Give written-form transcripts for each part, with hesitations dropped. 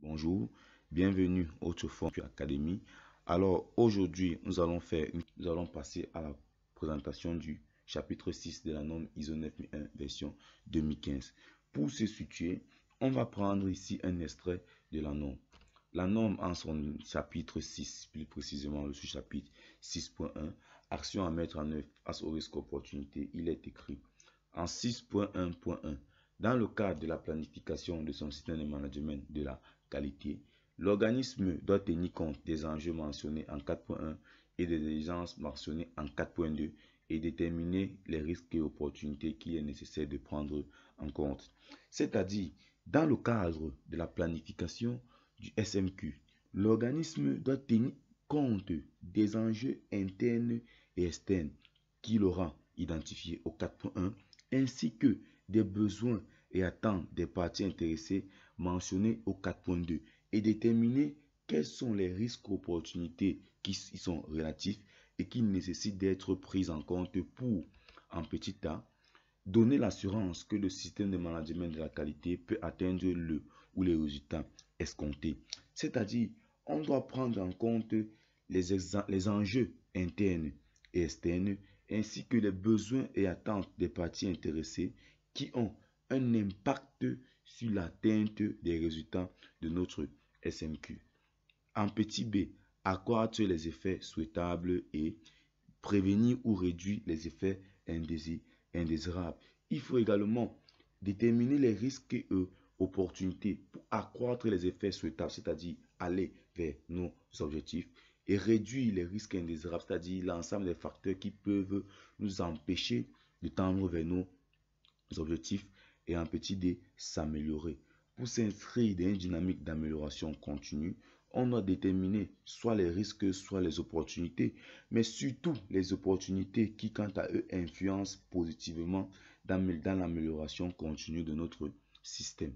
Bonjour, bienvenue au Tufon Academy. Alors aujourd'hui, nous allons passer à la présentation du chapitre 6 de la norme ISO 9001 version 2015. Pour se situer, on va prendre ici un extrait de la norme. La norme en son chapitre 6, plus précisément le sous-chapitre 6.1, action à mettre en œuvre face aux risques et opportunités, il est écrit en 6.1.1. Dans le cadre de la planification de son système de management de la qualité, l'organisme doit tenir compte des enjeux mentionnés en 4.1 et des exigences mentionnées en 4.2 et déterminer les risques et opportunités qu'il est nécessaire de prendre en compte. C'est-à-dire, dans le cadre de la planification du SMQ, l'organisme doit tenir compte des enjeux internes et externes qu'il aura identifiés au 4.1 ainsi que des besoins et attentes des parties intéressées mentionnés au 4.2 et déterminer quels sont les risques et opportunités qui y sont relatifs et qui nécessitent d'être pris en compte pour, en petit a, donner l'assurance que le système de management de la qualité peut atteindre le ou les résultats escomptés. C'est-à-dire, on doit prendre en compte les enjeux internes et externes ainsi que les besoins et attentes des parties intéressées qui ont un impact sur l'atteinte des résultats de notre SMQ. En petit b, accroître les effets souhaitables et prévenir ou réduire les effets indésirables. Il faut également déterminer les risques et opportunités pour accroître les effets souhaitables, c'est-à-dire aller vers nos objectifs, et réduire les risques indésirables, c'est-à-dire l'ensemble des facteurs qui peuvent nous empêcher de tendre vers nos objectifs et en petit d, s'améliorer. Pour s'inscrire dans une dynamique d'amélioration continue, on doit déterminer soit les risques, soit les opportunités, mais surtout les opportunités qui, quant à eux, influencent positivement dans l'amélioration continue de notre système.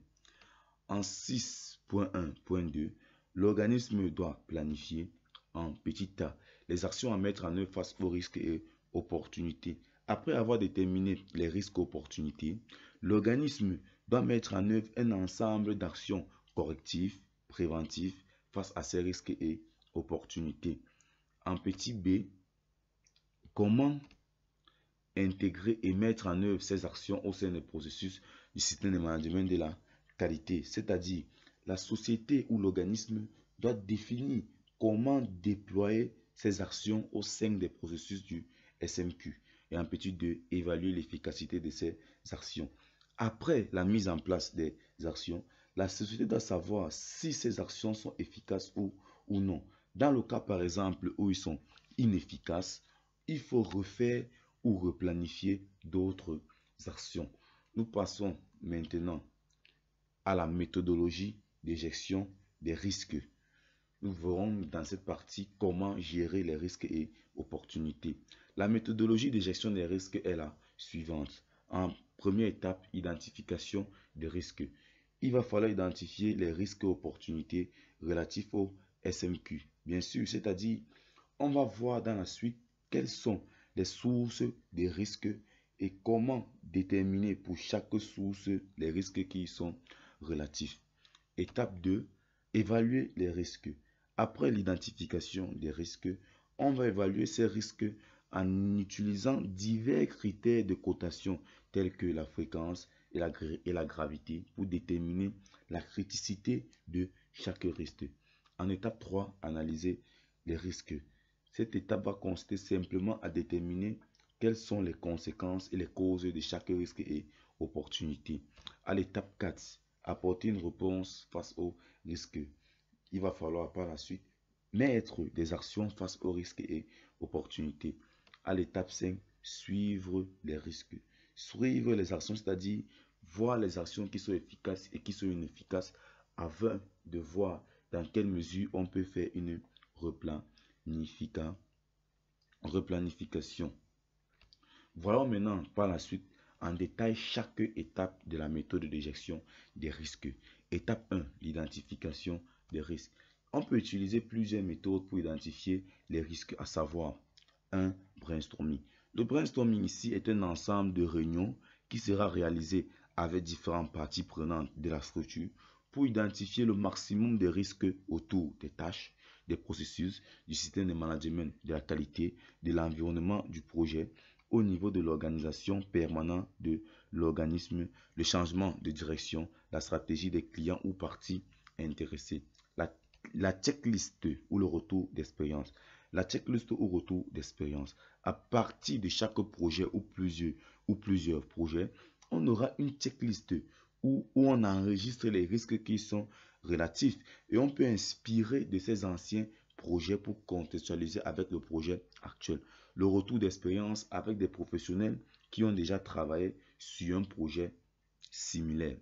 En 6.1.2, l'organisme doit planifier en petit a les actions à mettre en œuvre face aux risques et opportunités. Après avoir déterminé les risques et opportunités, l'organisme doit mettre en œuvre un ensemble d'actions correctives, préventives face à ces risques et opportunités. En petit b, comment intégrer et mettre en œuvre ces actions au sein des processus du système de management de la qualité, c'est-à-dire la société ou l'organisme doit définir comment déployer ces actions au sein des processus du SMQ et en petit 2, évaluer l'efficacité de ces actions. Après la mise en place des actions, la société doit savoir si ces actions sont efficaces ou non. Dans le cas par exemple où ils sont inefficaces, il faut refaire ou replanifier d'autres actions. Nous passons maintenant à la méthodologie de gestion des risques. Nous verrons dans cette partie comment gérer les risques et opportunités. La méthodologie de gestion des risques est la suivante. En première étape, identification des risques. Il va falloir identifier les risques et opportunités relatifs au SMQ. Bien sûr, c'est-à-dire, on va voir dans la suite quelles sont les sources des risques et comment déterminer pour chaque source les risques qui y sont relatifs. Étape 2, évaluer les risques. Après l'identification des risques, on va évaluer ces risques en utilisant divers critères de cotation tels que la fréquence et la gravité pour déterminer la criticité de chaque risque. En étape 3, analyser les risques. Cette étape va consister simplement à déterminer quelles sont les conséquences et les causes de chaque risque et opportunité. À l'étape 4, apporter une réponse face aux risques. Il va falloir par la suite mettre des actions face aux risques et opportunités. À l'étape 5, suivre les risques. Suivre les actions, c'est-à-dire voir les actions qui sont efficaces et qui sont inefficaces afin de voir dans quelle mesure on peut faire une replanification. Voyons maintenant par la suite en détail chaque étape de la méthode de gestion des risques. Étape 1, l'identification des risques. On peut utiliser plusieurs méthodes pour identifier les risques, à savoir 1. Brainstorming. Le brainstorming ici est un ensemble de réunions qui sera réalisé avec différentes parties prenantes de la structure pour identifier le maximum de risques autour des tâches, des processus, du système de management, de la qualité, de l'environnement du projet, au niveau de l'organisation permanente de l'organisme, le changement de direction, la stratégie des clients ou parties intéressées. La checklist ou le retour d'expérience. La checklist ou retour d'expérience. À partir de chaque projet ou plusieurs projets, on aura une checklist où on enregistre les risques qui sont relatifs et on peut inspirer de ces anciens projets pour contextualiser avec le projet actuel. Le retour d'expérience avec des professionnels qui ont déjà travaillé sur un projet similaire.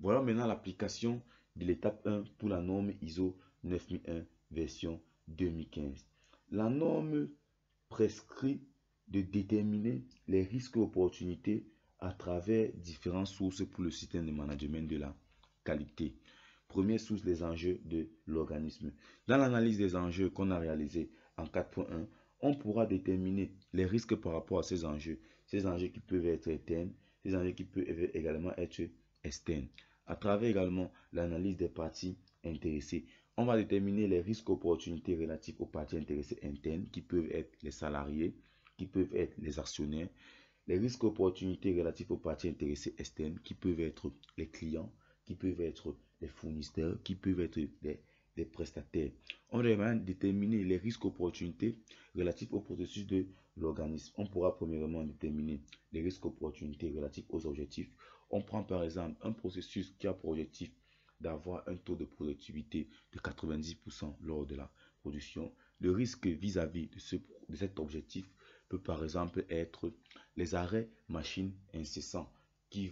Voilà maintenant l'application de l'étape 1 pour la norme ISO 9001 version 2015. La norme prescrit de déterminer les risques et opportunités à travers différentes sources pour le système de management de la qualité. Première source, les enjeux de l'organisme. Dans l'analyse des enjeux qu'on a réalisé en 4.1, on pourra déterminer les risques par rapport à ces enjeux qui peuvent être internes, ces enjeux qui peuvent également être externes. À travers également l'analyse des parties intéressées, on va déterminer les risques opportunités relatifs aux parties intéressées internes qui peuvent être les salariés, qui peuvent être les actionnaires, les risques opportunités relatifs aux parties intéressées externes qui peuvent être les clients, qui peuvent être les fournisseurs, qui peuvent être des prestataires. On va déterminer les risques opportunités relatifs au processus de l'organisme. On pourra premièrement déterminer les risques opportunités relatifs aux objectifs. On prend par exemple un processus qui a pour objectif d'avoir un taux de productivité de 90% lors de la production. Le risque vis-à-vis de cet objectif peut par exemple être les arrêts machines incessants qui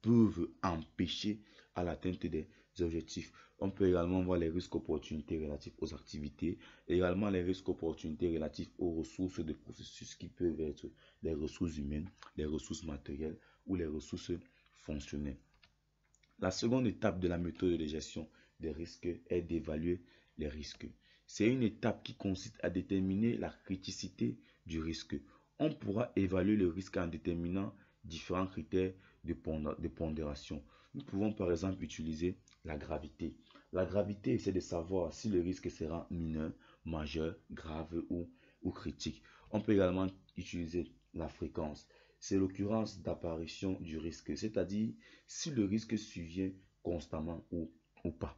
peuvent empêcher à l'atteinte des objectifs. On peut également voir les risques opportunités relatifs aux activités, également les risques opportunités relatifs aux ressources de processus qui peuvent être les ressources humaines, les ressources matérielles ou les ressources fonctionnelles. La seconde étape de la méthode de gestion des risques est d'évaluer les risques. C'est une étape qui consiste à déterminer la criticité du risque. On pourra évaluer le risque en déterminant différents critères de pondération. Nous pouvons par exemple utiliser la gravité. La gravité, c'est de savoir si le risque sera mineur, majeur, grave ou critique. On peut également utiliser la fréquence. C'est l'occurrence d'apparition du risque, c'est-à-dire si le risque survient constamment ou pas.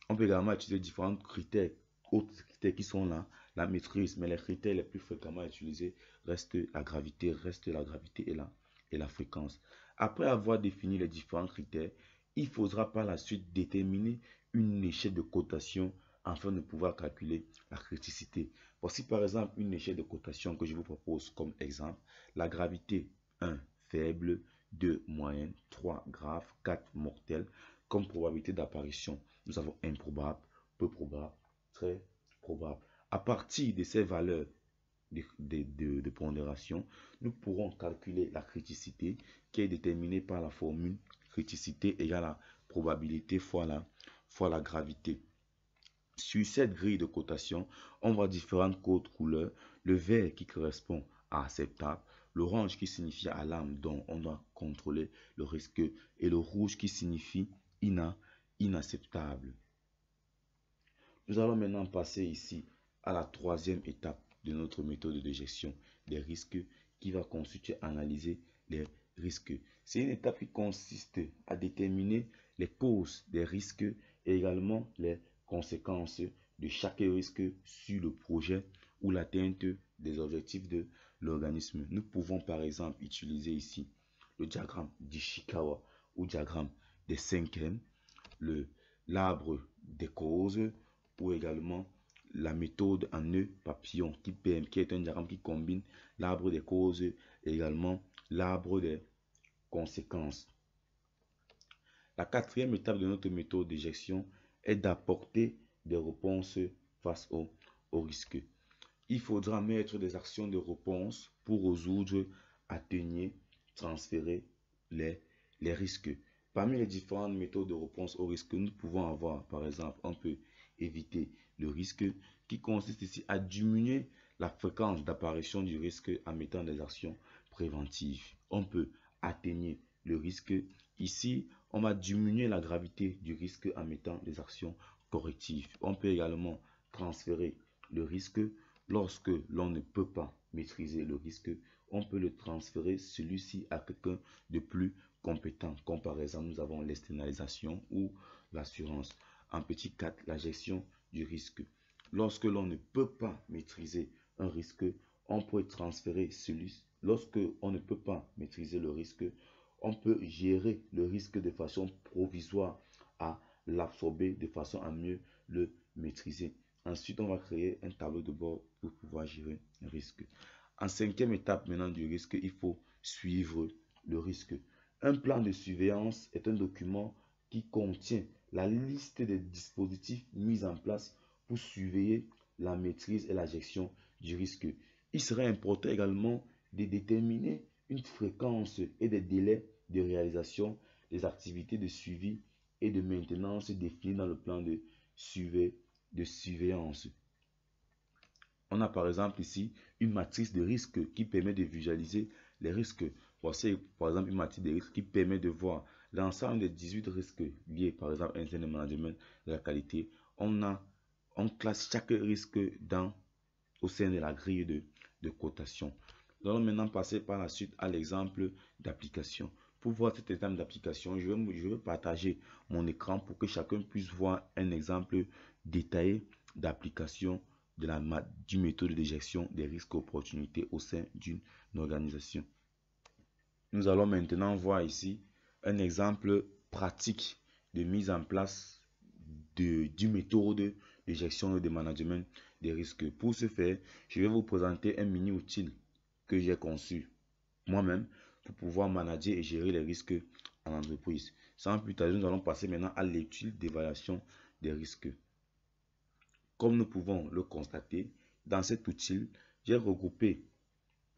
On peut également utiliser différents critères, autres critères qui sont là, la maîtrise, mais les critères les plus fréquemment utilisés restent la gravité et la fréquence. Après avoir défini les différents critères, il faudra par la suite déterminer une échelle de cotation afin de pouvoir calculer la criticité. Voici par exemple une échelle de cotation que je vous propose comme exemple. La gravité 1 faible, 2 moyenne, 3 grave, 4 mortel. Comme probabilité d'apparition, nous avons improbable, peu probable, très probable. À partir de ces valeurs de pondération, nous pourrons calculer la criticité qui est déterminée par la formule criticité égale à probabilité fois la gravité. Sur cette grille de cotation, on voit différentes codes couleurs. Le vert qui correspond à acceptable, l'orange qui signifie alarme dont on doit contrôler le risque et le rouge qui signifie inacceptable. Nous allons maintenant passer ici à la troisième étape de notre méthode de gestion des risques qui va constituer analyser les risques. C'est une étape qui consiste à déterminer les causes des risques et également les conséquences de chaque risque sur le projet ou l'atteinte des objectifs de l'organisme. Nous pouvons par exemple utiliser ici le diagramme d'Ishikawa ou diagramme des 5M, l'arbre des causes ou également la méthode en nœud papillon qui est un diagramme qui combine l'arbre des causes et également l'arbre des conséquences. La quatrième étape de notre méthode de gestion est d'apporter des réponses face au risque. Il faudra mettre des actions de réponse pour résoudre, atténuer, transférer les risques. Parmi les différentes méthodes de réponse au risque, nous pouvons avoir, par exemple, on peut éviter le risque qui consiste ici à diminuer la fréquence d'apparition du risque en mettant des actions préventives. On peut atténuer le risque. Ici, On va diminuer la gravité du risque en mettant des actions correctives. On peut également transférer le risque lorsque l'on ne peut pas maîtriser le risque. On peut le transférer celui-ci à quelqu'un de plus compétent, comme par exemple nous avons l'externalisation ou l'assurance. En petit 4, la gestion du risque. Lorsque l'on ne peut pas maîtriser un risque, on peut transférer celui-ci. Lorsque on ne peut pas maîtriser le risque, on peut gérer le risque de façon provisoire à l'absorber de façon à mieux le maîtriser. Ensuite, on va créer un tableau de bord pour pouvoir gérer le risque. En cinquième étape maintenant du risque, il faut suivre le risque. Un plan de surveillance est un document qui contient la liste des dispositifs mis en place pour surveiller la maîtrise et la gestion du risque. Il serait important également de déterminer une fréquence et des délais de réalisation des activités de suivi et de maintenance définies dans le plan de surveillance. On a par exemple ici une matrice de risque qui permet de visualiser les risques. Voici par exemple une matrice de risque qui permet de voir l'ensemble des 18 risques liés par exemple à un système de management de la qualité. On classe chaque risque au sein de la grille de cotation. Nous allons maintenant passer par la suite à l'exemple d'application. Pour voir cet exemple d'application, je vais partager mon écran pour que chacun puisse voir un exemple détaillé d'application du méthode de gestion des risques et opportunités au sein d'une organisation. Nous allons maintenant voir ici un exemple pratique de mise en place du méthode de gestion et de management des risques. Pour ce faire, je vais vous présenter un mini outil que j'ai conçu moi-même pour pouvoir manager et gérer les risques en entreprise. Sans plus tarder, nous allons passer maintenant à l'étude d'évaluation des risques. Comme nous pouvons le constater, dans cet outil, j'ai regroupé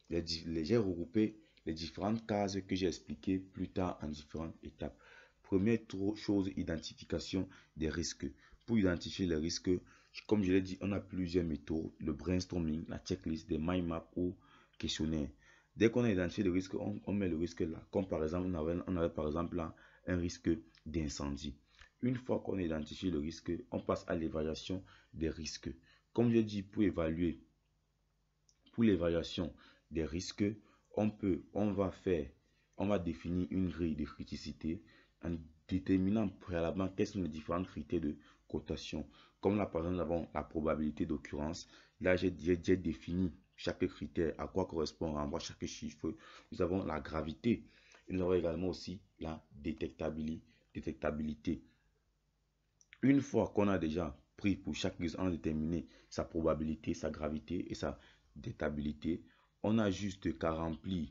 les différentes cases que j'ai expliquées plus tard en différentes étapes. Première chose, identification des risques. Pour identifier les risques, comme je l'ai dit, on a plusieurs méthodes, le brainstorming, la checklist, des mind maps ou questionnaires. Dès qu'on a identifié le risque, on met le risque là. Comme par exemple, on avait par exemple là un risque d'incendie. Une fois qu'on a identifié le risque, on passe à l'évaluation des risques. Comme je dis, pour l'évaluation des risques, on va définir une grille de criticité en déterminant préalablement quels sont les différents critères de cotation. Comme là, par exemple, nous avons la probabilité d'occurrence. Là, j'ai défini chaque critère, à quoi correspond chaque chiffre. Nous avons la gravité. Et nous avons également aussi la détectabilité. Une fois qu'on a déjà pris pour chaque risque, on a déterminé sa probabilité, sa gravité et sa détectabilité, on a juste qu'à remplir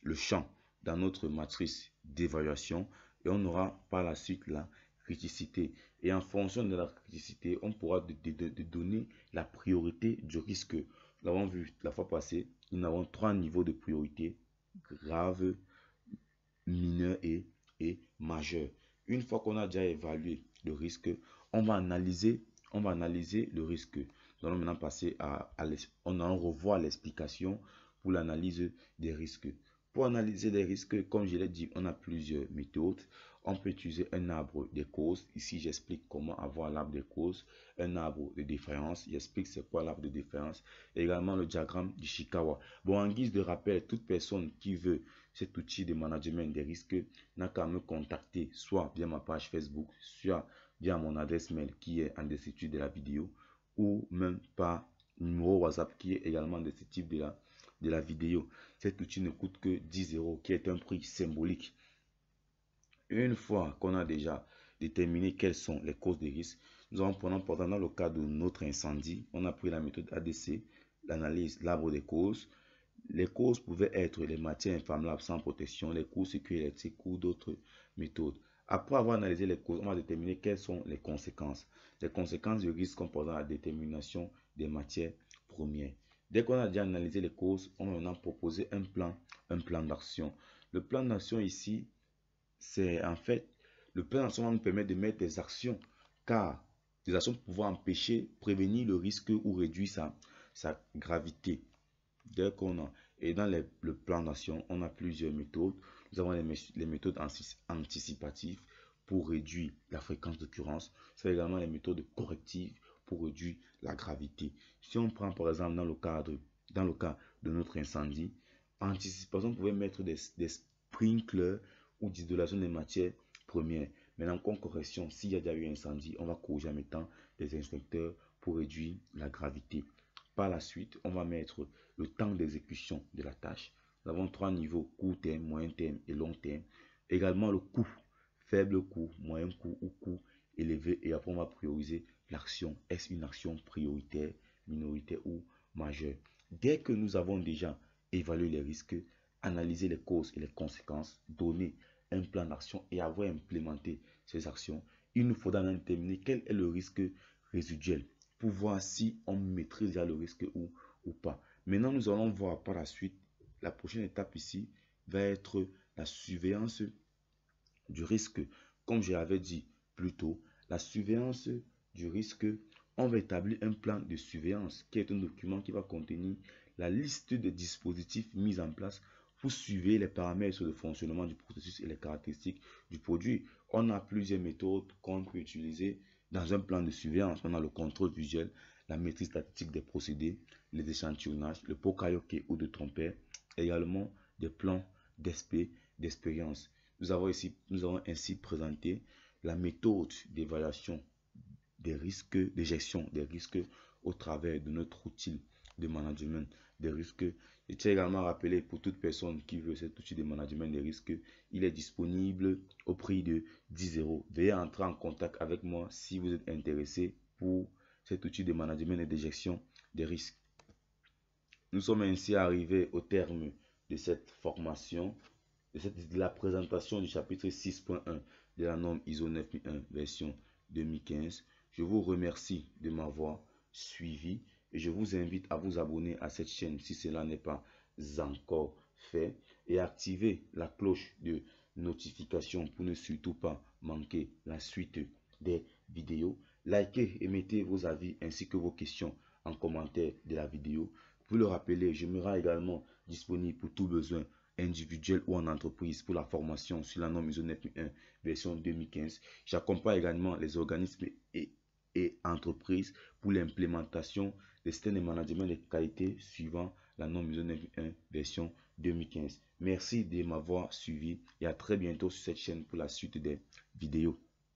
le champ dans notre matrice d'évaluation et on aura par la suite la criticité. Et en fonction de la criticité, on pourra donner la priorité du risque. Nous l'avons vu la fois passée, nous avons 3 niveaux de priorité: grave, mineur et majeur. Une fois qu'on a déjà évalué le risque, on va analyser le risque. Nous allons maintenant passer on en revoit l'explication pour l'analyse des risques. Pour analyser les risques, comme je l'ai dit, on a plusieurs méthodes. On peut utiliser un arbre des causes. Ici, j'explique comment avoir l'arbre des causes. Un arbre de défaillance. J'explique c'est quoi l'arbre de défaillance. Également le diagramme d'Ishikawa. Bon, en guise de rappel, toute personne qui veut cet outil de management des risques n'a qu'à me contacter, soit via ma page Facebook, soit via mon adresse mail qui est en description de la vidéo, ou même par numéro WhatsApp qui est également en description de la vidéo. Cet outil ne coûte que 10 €, qui est un prix symbolique. Une fois qu'on a déjà déterminé quelles sont les causes des risques, nous allons prendre dans le cas de notre incendie, on a pris la méthode ADC, l'analyse, l'arbre des causes. Les causes pouvaient être les matières inflammables sans protection, les courts-circuits électriques ou d'autres méthodes. Après avoir analysé les causes, on va déterminer quelles sont les conséquences. Les conséquences du risque composant la détermination des matières premières. Dès qu'on a déjà analysé les causes, on va maintenant proposer un plan d'action. Le plan d'action ici, c'est en fait, le plan d'action va nous permettre de mettre des actions, car des actions pour pouvoir empêcher, prévenir le risque ou réduire sa gravité. Dès qu'on a, et dans le plan d'action, on a plusieurs méthodes. Nous avons les méthodes anticipatives pour réduire la fréquence d'occurrence. C'est également les méthodes correctives pour réduire la gravité. Si on prend par exemple dans le cas de notre incendie, anticipation, on pouvait mettre des sprinklers ou d'isolation des matières premières. Maintenant, en correction, s'il y a déjà eu incendie, on va corriger en mettant des inspecteurs pour réduire la gravité. Par la suite, on va mettre le temps d'exécution de la tâche. Nous avons 3 niveaux, court terme, moyen terme et long terme. Également le coût, faible coût, moyen coût ou coût élevé. Et après, on va prioriser l'action. Est-ce une action prioritaire, minoritaire ou majeure? Dès que nous avons déjà évalué les risques, analysé les causes et les conséquences, donner un plan d'action et avoir implémenté ces actions, il nous faudra déterminer quel est le risque résiduel pour voir si on maîtrise déjà le risque ou pas. Maintenant, nous allons voir par la suite, la prochaine étape ici va être la surveillance du risque. Comme je l'avais dit plus tôt, la surveillance du risque, on va établir un plan de surveillance qui est un document qui va contenir la liste des dispositifs mis en place pour suivre les paramètres de fonctionnement du processus et les caractéristiques du produit. On a plusieurs méthodes qu'on peut utiliser dans un plan de surveillance. On a le contrôle visuel, la maîtrise statistique des procédés, les échantillonnages, le pokayoke ou de trompeur, également des plans d'expérience. Nous avons ainsi présenté la méthode d'évaluation des risques, de gestion des risques au travers de notre outil de management des risques. Je tiens également à rappeler pour toute personne qui veut cet outil de management des risques, il est disponible au prix de 10 €. Veuillez entrer en contact avec moi si vous êtes intéressé pour cet outil de management et de gestion des risques. Nous sommes ainsi arrivés au terme de cette formation, de la présentation du chapitre 6.1 de la norme ISO 9001 version 2015. Je vous remercie de m'avoir suivi et je vous invite à vous abonner à cette chaîne si cela n'est pas encore fait et activer la cloche de notification pour ne surtout pas manquer la suite des vidéos. Likez et mettez vos avis ainsi que vos questions en commentaire de la vidéo. Pour le rappeler, je me rends également disponible pour tout besoin individuel ou en entreprise pour la formation sur la norme ISO 9001 version 2015. J'accompagne également les organismes et entreprises pour l'implémentation des systèmes de management de qualité suivant la norme ISO 9001 version 2015. Merci de m'avoir suivi et à très bientôt sur cette chaîne pour la suite des vidéos.